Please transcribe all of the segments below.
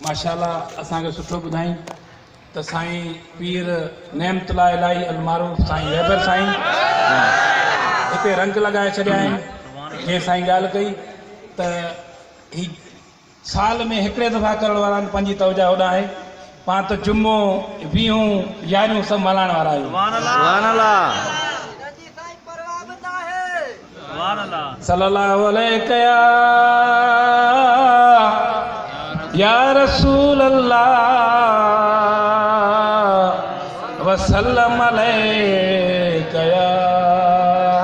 माशाअल्लाह असांखे सुठो ॿुधाई त साईं पीर नेमतुल्लाह इलाही अलमारूफ साईं वैबर साईं हिते रंग लॻाए छॾिया आहिनि। जीअं साईं ॻाल्हि कई त ही साल में हिकिड़े दफ़ा करण वारा पंहिंजी तवजा होॾां आहे। पाण त जुमो वीहूं यारियूं सभु मल्हाइण वारा आहियूं। सल्लल्लाहु अलैहि या रसूल अल्लाह वसल्लम अलैका या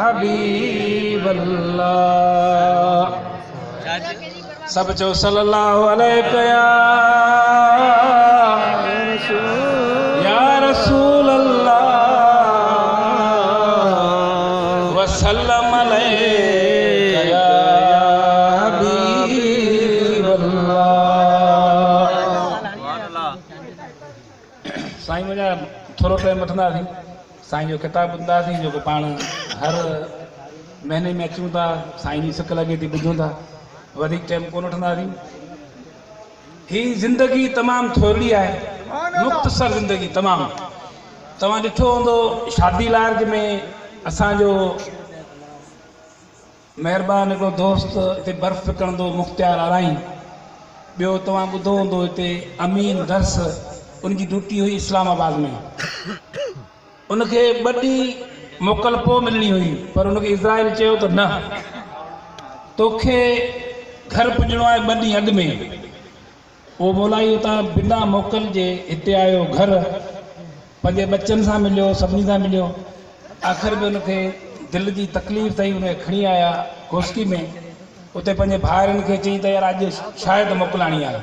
हबीब अल्लाह। सब चो सल्लल्लाहु अलैका या रसूल अल्लाह वसल्लम अलैका या हबीब अल्लाह। साईं मुंहिंजा थोरो टाइम वठंदासीं। साईं जो किताबु ॿुधंदासीं जेको पाण हर महीने में अचूं था। साईं जी सिक लॻे थी ॿुधूं था, वधीक टाइम कोन वठंदासीं। ही ज़िंदगी तमामु थोरी आहे, मुख़्तसर ज़िंदगी तमामु। तव्हां ॾिठो हूंदो शादी लार्ज में असांजो महिरबानी हिकिड़ो दोस्त हिते बर्फ़ विकिणंदो मुख़्तियार आराई। ॿियो तव्हां ॿुधो हूंदो हिते अमीन दर्स, उनजी ड्यूटी हुई इस्लामाबाद में। उनखे ॿ ॾींहं मोकल पोइ मिलणी हुई, पर उनखे इज़राइल चयो त न, तोखे घर पुॼणो आहे 2 ॾींहं अॻु में। उहो मोलाई उतां बिना मोकल जे हिते आयो, घर पंहिंजे बच्चनि सां मिलियो, सभिनी सां मिलियो। आख़िर में उनखे दिलि जी तकलीफ़ अथई, उनखे खणी आया कोस्की में। उते पंहिंजे भाउरनि खे चई त यार अॼु शायदि मोकिलाणी आहे।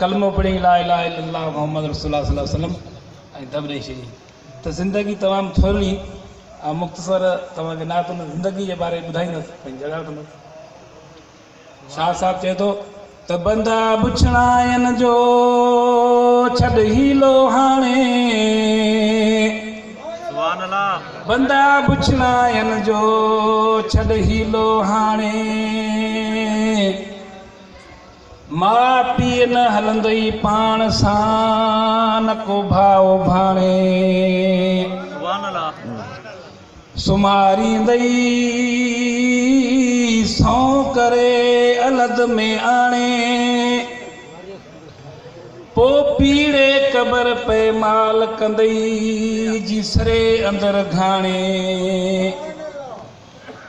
कलमो पढ़ी ला इलाहा इल्लल्लाह मुहम्मद रसूलुल्लाह सल्लल्लाहु अलैहि वसल्लम ऐं दम ॾेई छॾी। त ज़िंदगी तमामु थोरी ऐं मुख़्तसर तव्हांखे नात उन ज़िंदगी जे बारे में ॿुधाईंदुसि, पंहिंजी जॻह कंदुसि। शाह साहब चए थो त बंदा पुछणायनि जो छॾ हीलो हाणे, बंदा पुछणायनि जो छॾ हीलो हाणे। माउ पीउ न हलंदई पाण सां, न को भाउ भाणे। सुम्हारींदई सौ करे अलद में आणे, पो पीड़े क़बर पे माल कंदई जीसरे अंदर घाणे।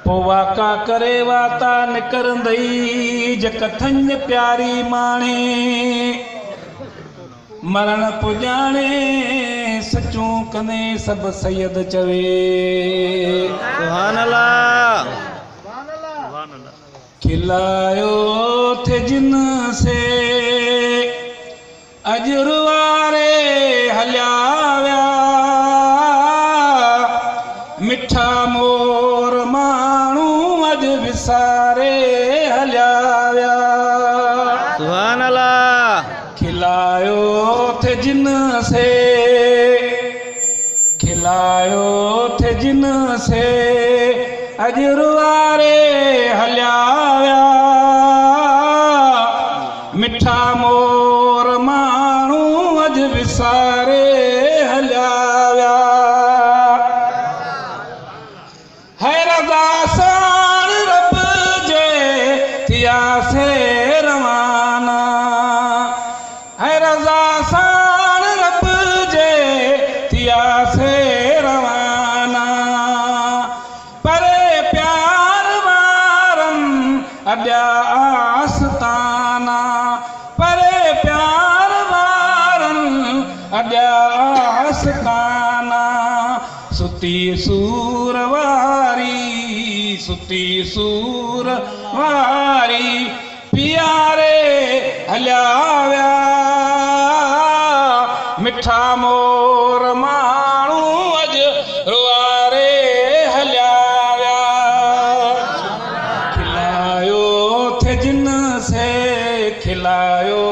पो वाका करे वाता निकरंदई जकथन प्यारी माणे। मरण पुॼाणे सचूं कंदे सभु सैयद चवे सुभान अल्लाह। खिलायो थे जिन से अजर वारे हलिया विया, मिठा मोर माण्हू अॼु विसारे हलिया विया। सुभान अल्लाह। खिलायो थे जिन से, खिलायो थे जिन से अजर वारे हलिया विया, मिठा मोर माण्हू अॼु विसारे हलिया विया। है रज़ा साण रब जे थियासे रवाना, है रज़ा साण रब जे थियासे रवाना। परे प्यार वारनि अॾिया आस्ताना, परे प्यार वारनि अॾिया आस्ताना। सुती सूर वारी, सुती सूर वारी पियारे हलिया विया, मिठा मोर माण्हू अॼु रुआरे हलिया विया। खिलायो थे जिन से, खिलायो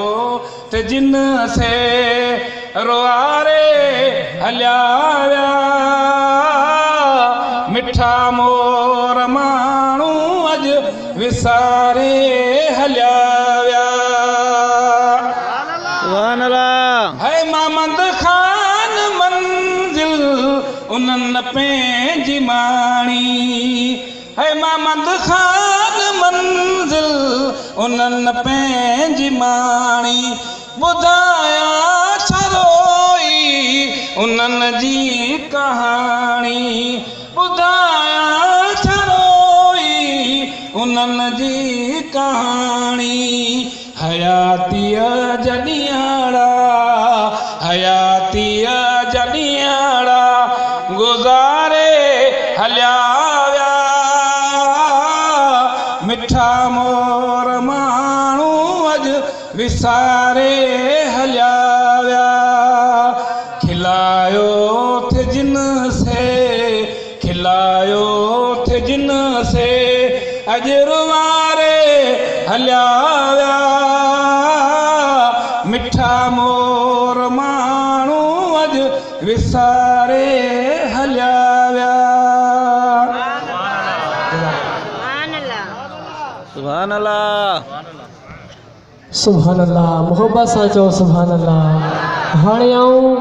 थे जिन से रुआरे हलिया विया, मिठा मोर माण्हू अॼु विसारे हलिया विया। उन्हनि पंहिंजी माणी है महमद खान मंज़िल उन्हनि पंहिंजी माणी ॿुधाया छा रोई उन्हनि जी कहाणी ॿुधाया छा रोई उन्हनि जी कहाणी हयातीअ जॾियाड़ा हयातीअ जॾियाड़ा गुज़ारे हलिया विया मिठा मोर माण्हू अॼु विसारे हलिया विया खिलायो थे जिन से खिलायो थे जिन से अॼु रुवारे हलिया विया मिठा मोर माण्हू अॼु विसारे हलिया विया सुभान अल्लाह सुभान अल्लाह मोहब्बत सां चओ सुभान अल्लाह हाणे आऊं